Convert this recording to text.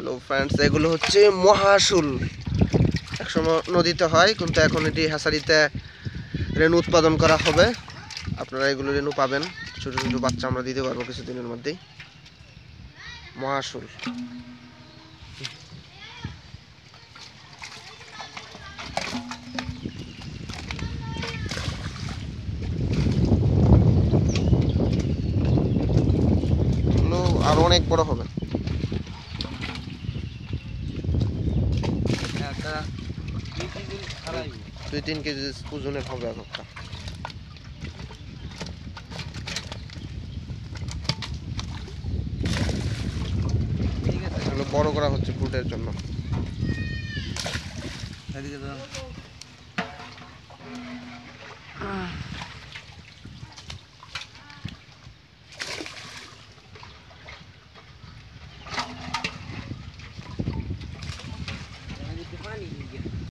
Hello friends, এগুলো হচ্ছে মহাশুল। একসময় নদীতে হয়, কিন্তু এখন এটি হ্যাচারিতে রেণু উৎপাদন করা হবে। আপনারা এগুলো রেণু পাবেন, ছোটো ছোটো বাচ্চা আমরা দিতে পারবো কিছুদিনের মধ্যেই। মহাশুল আরো অনেক বড় হবে। 2-3 কেজি ওজনের হবে একটা। এগুলো বড় করা হচ্ছে ফ্রুটের জন্য।